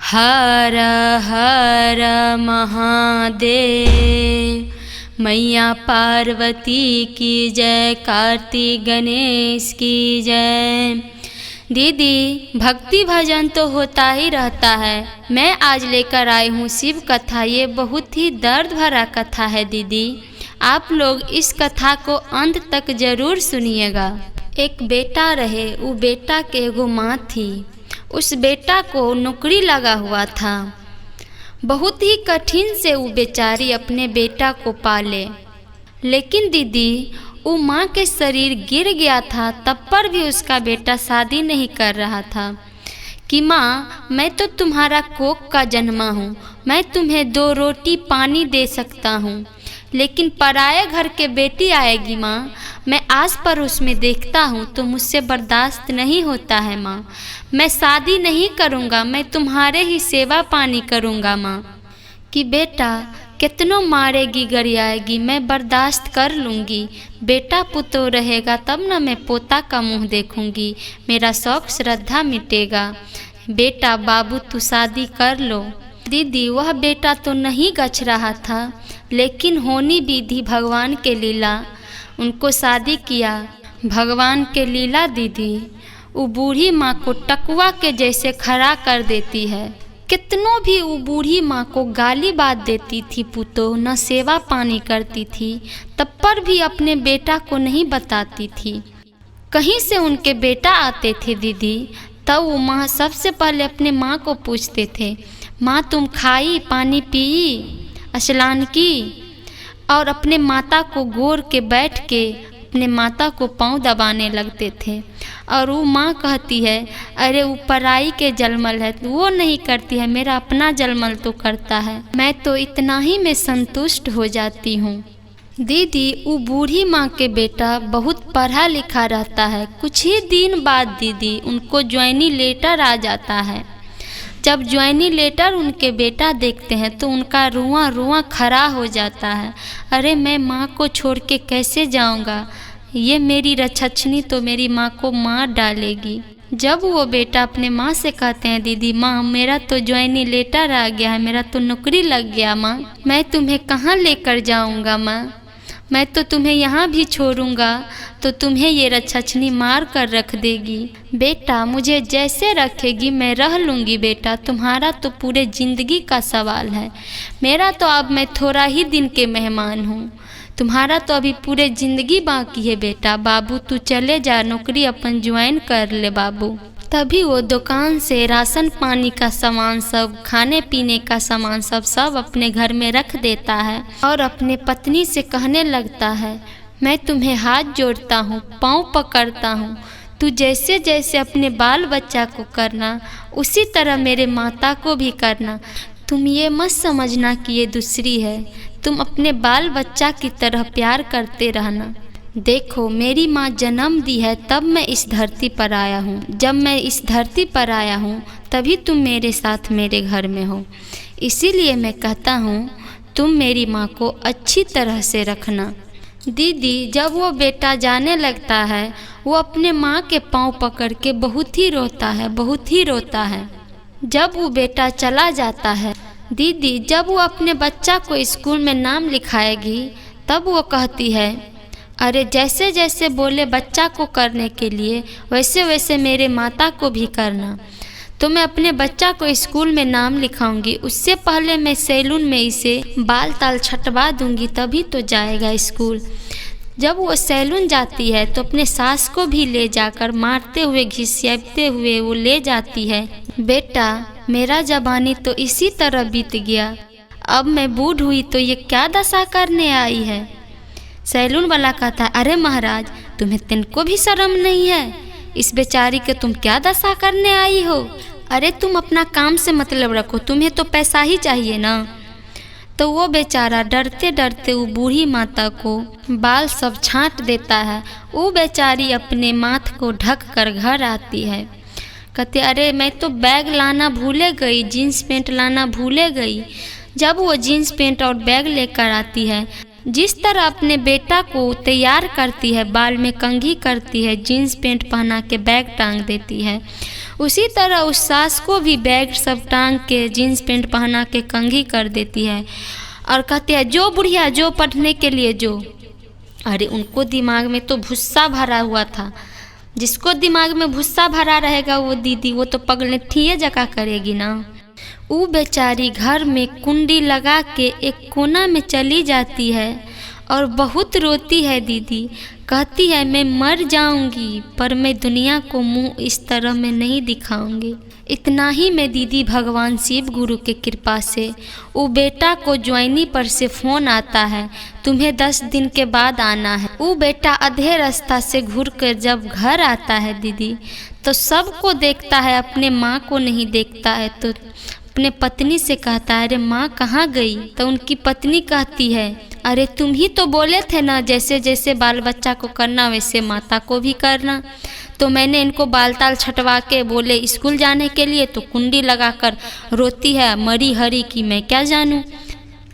हर हर महादेव। मैया पार्वती की जय, कार्तिक गणेश की जय। दीदी, भक्ति भजन तो होता ही रहता है। मैं आज लेकर आई हूँ शिव कथा। ये बहुत ही दर्द भरा कथा है दीदी। आप लोग इस कथा को अंत तक जरूर सुनिएगा। एक बेटा रहे, वो बेटा के एगो माँ थी। उस बेटा को नौकरी लगा हुआ था। बहुत ही कठिन से वो बेचारी अपने बेटा को पाले। लेकिन दीदी, वो माँ के शरीर गिर गया था, तब पर भी उसका बेटा शादी नहीं कर रहा था कि माँ, मैं तो तुम्हारा कोख का जन्मा हूँ, मैं तुम्हें 2 रोटी पानी दे सकता हूँ, लेकिन पराये घर के बेटी आएगी माँ, मैं आस पड़ोस में देखता हूँ तो मुझसे बर्दाश्त नहीं होता है माँ। मैं शादी नहीं करूँगा, मैं तुम्हारे ही सेवा पानी करूँगा माँ। कि बेटा, कितनों मारेगी गरियाएगी, मैं बर्दाश्त कर लूँगी। बेटा पुतो रहेगा तब न मैं पोता का मुँह देखूँगी, मेरा शौक श्रद्धा मिटेगा। बेटा बाबू तू शादी कर लो। दीदी, वह बेटा तो नहीं गच रहा था, लेकिन होनी विधि भगवान के लीला, उनको शादी किया। भगवान के लीला दीदी, वो बूढ़ी माँ को टकुआ के जैसे खड़ा कर देती है। कितनों भी वो बूढ़ी माँ को गाली बात देती थी, पुतो न सेवा पानी करती थी, तब पर भी अपने बेटा को नहीं बताती थी। कहीं से उनके बेटा आते थे दीदी, तब वो माँ सबसे पहले अपने माँ को पूछते थे, माँ तुम खाई, पानी पी, स्नान की? और अपने माता को गोर के बैठ के अपने माता को पाँव दबाने लगते थे। और वो माँ कहती है, अरे वो पराई के जलमल है, वो नहीं करती है, मेरा अपना जलमल तो करता है, मैं तो इतना ही में संतुष्ट हो जाती हूँ। दीदी, वो बूढ़ी माँ के बेटा बहुत पढ़ा लिखा रहता है। कुछ ही दिन बाद दीदी उनको ज्वाइनी लेटर आ जाता है। जब ज्वाइनी लेटर उनके बेटा देखते हैं तो उनका रुआं रुआं खड़ा हो जाता है। अरे मैं माँ को छोड़ के कैसे जाऊँगा, ये मेरी रछछनी तो मेरी माँ को मार डालेगी। जब वो बेटा अपने माँ से कहते हैं, दीदी माँ मेरा तो ज्वाइनी लेटर आ गया है, मेरा तो नौकरी लग गया माँ, मैं तुम्हें कहाँ लेकर जाऊँगा माँ, मैं तो तुम्हें यहाँ भी छोड़ूंगा तो तुम्हें ये रछछनी मार कर रख देगी। बेटा मुझे जैसे रखेगी मैं रह लूँगी बेटा, तुम्हारा तो पूरे ज़िंदगी का सवाल है, मेरा तो अब मैं थोड़ा ही दिन के मेहमान हूँ, तुम्हारा तो अभी पूरे ज़िंदगी बाकी है बेटा। बाबू तू चले जा, नौकरी अपन ज्वाइन कर ले बाबू। तभी वो दुकान से राशन पानी का सामान सब, खाने पीने का सामान सब अपने घर में रख देता है और अपने पत्नी से कहने लगता है, मैं तुम्हें हाथ जोड़ता हूँ, पाँव पकड़ता हूँ, तू जैसे जैसे अपने बाल बच्चा को करना उसी तरह मेरे माता को भी करना। तुम ये मत समझना कि ये दूसरी है, तुम अपने बाल बच्चा की तरह प्यार करते रहना। देखो मेरी माँ जन्म दी है तब मैं इस धरती पर आया हूँ, जब मैं इस धरती पर आया हूँ तभी तुम मेरे साथ मेरे घर में हो, इसीलिए मैं कहता हूँ तुम मेरी माँ को अच्छी तरह से रखना। दीदी, जब वो बेटा जाने लगता है वो अपने माँ के पाँव पकड़ के बहुत ही रोता है, बहुत ही रोता है। जब वो बेटा चला जाता है दीदी, जब वो अपने बच्चा को स्कूल में नाम लिखाएगी तब वो कहती है, अरे जैसे जैसे बोले बच्चा को करने के लिए वैसे वैसे मेरे माता को भी करना, तो मैं अपने बच्चा को स्कूल में नाम लिखाऊंगी, उससे पहले मैं सैलून में इसे बाल ताल छटवा दूंगी तभी तो जाएगा स्कूल। जब वो सैलून जाती है तो अपने सास को भी ले जाकर मारते हुए घिसियाते हुए वो ले जाती है, बेटा मेरा जवानी तो इसी तरह बीत गया, अब मैं बूढ़ हुई तो ये क्या दशा करने आई है। सैलून वाला कहता है, अरे महाराज तुम्हें तिनको भी शर्म नहीं है, इस बेचारी के तुम क्या दशा करने आई हो, अरे तुम अपना काम से मतलब रखो, तुम्हें तो पैसा ही चाहिए ना। तो वो बेचारा डरते डरते वो बूढ़ी माता को बाल सब छांट देता है। वो बेचारी अपने माथ को ढक कर घर आती है, कहते अरे मैं तो बैग लाना भूले गई, जीन्स पैंट लाना भूले गई। जब वो जीन्स पैंट और बैग लेकर आती है जिस तरह अपने बेटा को तैयार करती है, बाल में कंघी करती है, जीन्स पैंट पहना के बैग टांग देती है, उसी तरह उस सास को भी बैग सब टांग के जीन्स पैंट पहना के कंघी कर देती है और कहती है जो बुढ़िया जो पढ़ने के लिए जो। अरे उनको दिमाग में तो भुस्सा भरा हुआ था। जिसको दिमाग में भुस्सा भरा रहेगा वो दीदी, वो तो पगलेठिए जगह करेगी ना। वो बेचारी घर में कुंडी लगा के एक कोना में चली जाती है और बहुत रोती है दीदी। कहती है मैं मर जाऊंगी पर मैं दुनिया को मुंह इस तरह में नहीं दिखाऊंगी। इतना ही में दीदी भगवान शिव गुरु के कृपा से वो बेटा को ज्वाइनी पर से फ़ोन आता है, तुम्हें 10 दिन के बाद आना है। वो बेटा आधे रास्ता से घूर कर जब घर आता है दीदी, तो सबको देखता है, अपने माँ को नहीं देखता है। तो अपने पत्नी से कहता है अरे माँ कहाँ गई। तो उनकी पत्नी कहती है अरे तुम ही तो बोले थे ना जैसे जैसे बाल बच्चा को करना वैसे माता को भी करना। तो मैंने इनको बाल ताल छटवा के बोले स्कूल जाने के लिए, तो कुंडी लगाकर रोती है मरी हरी की मैं क्या जानूँ।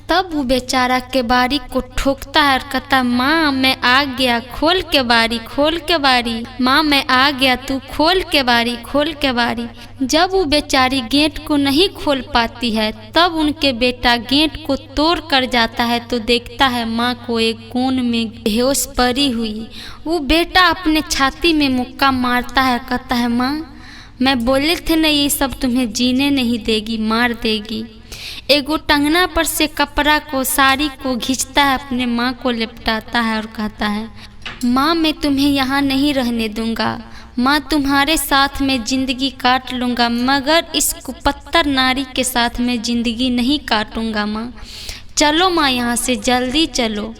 तब वो बेचारा के बारी को ठोकता है और कहता माँ मैं आ गया, खोल के बारी खोल के बारी, माँ मैं आ गया तू खोल के बारी खोल के बारी। जब वो बेचारी गेट को नहीं खोल पाती है तब उनके बेटा गेट को तोड़ कर जाता है, तो देखता है माँ को एक कोन में बेहोश पड़ी हुई। वो बेटा अपने छाती में मुक्का मारता है, कहता है माँ मैं बोले थे ना ये सब तुम्हें जीने नहीं देगी, मार देगी। एगो टंगना पर से कपड़ा को साड़ी को खींचता है, अपने माँ को लिपटाता है और कहता है माँ मैं तुम्हें यहाँ नहीं रहने दूंगा, माँ तुम्हारे साथ में ज़िंदगी काट लूँगा मगर इस कुपत्तर नारी के साथ में ज़िंदगी नहीं काटूँगा। माँ चलो माँ यहाँ से जल्दी चलो।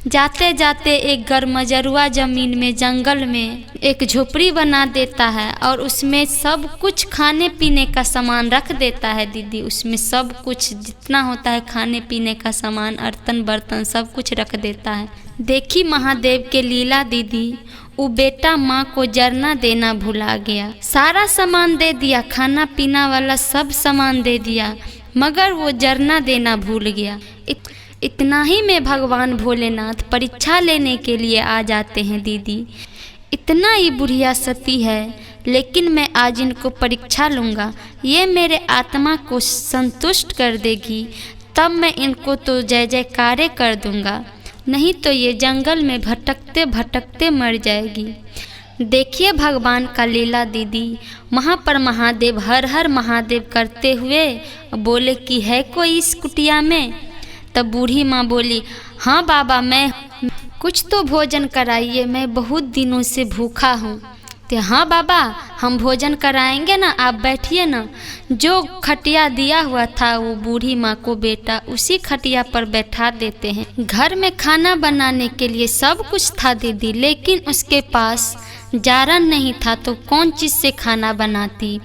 जाते जाते एक गरमजरुआ ज़मीन में जंगल में एक झोपड़ी बना देता है और उसमें सब कुछ खाने पीने का सामान रख देता है दीदी। उसमें सब कुछ जितना होता है खाने पीने का सामान, अर्तन बर्तन सब कुछ रख देता है। देखी महादेव के लीला दीदी, वो बेटा माँ को जरना देना भुला गया। सारा सामान दे दिया, खाना पीना वाला सब सामान दे दिया, मगर वो जरना देना भूल गया। इतना ही में भगवान भोलेनाथ परीक्षा लेने के लिए आ जाते हैं दीदी। इतना ही बुढ़िया सती है लेकिन मैं आज इनको परीक्षा लूँगा, ये मेरे आत्मा को संतुष्ट कर देगी तब मैं इनको तो जय जयकारे कर दूँगा, नहीं तो ये जंगल में भटकते भटकते मर जाएगी। देखिए भगवान का लीला दीदी। वहाँ पर महादेव हर हर महादेव करते हुए बोले कि है कोई इस कुटिया में। तब बूढ़ी माँ बोली हाँ बाबा मैं, कुछ तो भोजन कराइए, मैं बहुत दिनों से भूखा हूँ। तो हाँ बाबा हम भोजन कराएंगे ना, आप बैठिए ना। जो खटिया दिया हुआ था वो बूढ़ी माँ को बेटा उसी खटिया पर बैठा देते हैं। घर में खाना बनाने के लिए सब कुछ था दीदी, लेकिन उसके पास जारन नहीं था तो कौन चीज़ से खाना बनाती।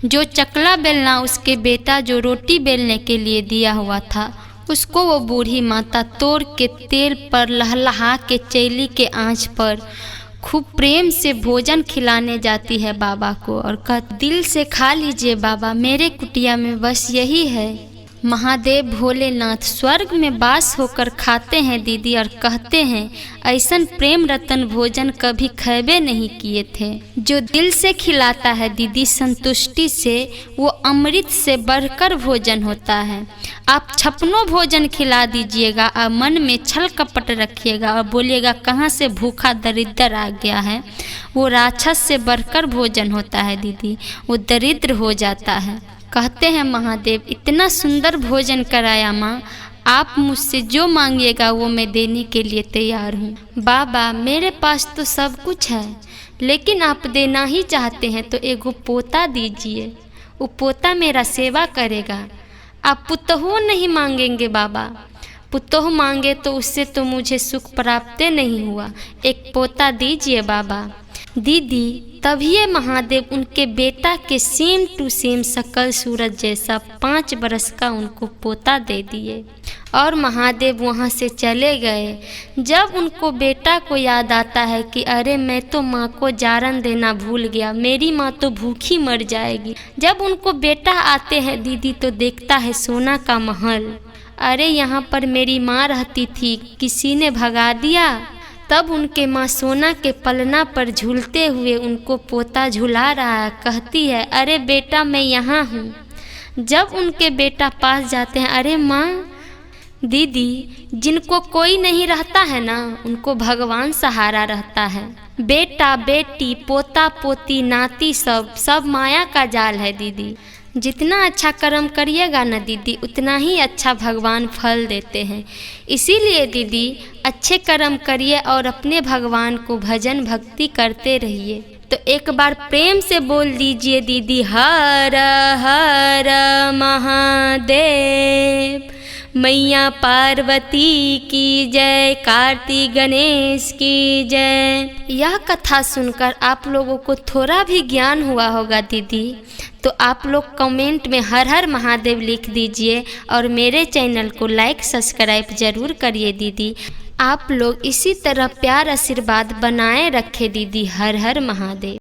जो चकला बेलना उसके बेटा जो रोटी बेलने के लिए दिया हुआ था उसको वो बूढ़ी माता तोड़ के तेल पर लहलहा के चैली के आंच पर खूब प्रेम से भोजन खिलाने जाती है बाबा को और कहती दिल से खा लीजिए बाबा, मेरे कुटिया में बस यही है। महादेव भोलेनाथ स्वर्ग में वास होकर खाते हैं दीदी और कहते हैं ऐसन प्रेम रतन भोजन कभी खैबे नहीं किए थे। जो दिल से खिलाता है दीदी संतुष्टि से, वो अमृत से बढ़कर भोजन होता है। आप छप्पनों भोजन खिला दीजिएगा और मन में छल कपट रखिएगा और बोलिएगा कहाँ से भूखा दरिद्र आ गया है, वो राक्षस से बढ़कर भोजन होता है दीदी, वो दरिद्र हो जाता है। कहते हैं महादेव इतना सुंदर भोजन कराया माँ, आप मुझसे जो मांगिएगा वो मैं देने के लिए तैयार हूँ। बाबा मेरे पास तो सब कुछ है, लेकिन आप देना ही चाहते हैं तो एगो पोता दीजिए, वो पोता मेरा सेवा करेगा। आप पुतोह नहीं मांगेंगे बाबा, पुतोह मांगे तो उससे तो मुझे सुख प्राप्त नहीं हुआ, एक पोता दीजिए बाबा। दीदी तभी महादेव उनके बेटा के सेम टू सेम शकल सूरज जैसा 5 बरस का उनको पोता दे दिए और महादेव वहाँ से चले गए। जब उनको बेटा को याद आता है कि अरे मैं तो माँ को जारन देना भूल गया, मेरी माँ तो भूखी मर जाएगी। जब उनको बेटा आते हैं दीदी तो देखता है सोना का महल अरे यहाँ पर मेरी माँ रहती थी, किसी ने भगा दिया। तब उनके माँ सोना के पलना पर झूलते हुए उनको पोता झुला रहा है। कहती है, अरे बेटा मैं यहाँ हूँ। जब उनके बेटा पास जाते हैं, अरे माँ, दीदी जिनको कोई नहीं रहता है ना, उनको भगवान सहारा रहता है। बेटा बेटी पोता पोती नाती सब माया का जाल है दीदी। जितना अच्छा कर्म करिएगा ना दीदी, उतना ही अच्छा भगवान फल देते हैं। इसीलिए दीदी अच्छे कर्म करिए और अपने भगवान को भजन भक्ति करते रहिए। तो एक बार प्रेम से बोल दीजिए दीदी, हर हर महादेव। मैया पार्वती की जय, कार्तिक गणेश की जय। यह कथा सुनकर आप लोगों को थोड़ा भी ज्ञान हुआ होगा दीदी, तो आप लोग कमेंट में हर हर महादेव लिख दीजिए और मेरे चैनल को लाइक सब्सक्राइब ज़रूर करिए दीदी। आप लोग इसी तरह प्यार आशीर्वाद बनाए रखें दीदी। हर हर महादेव।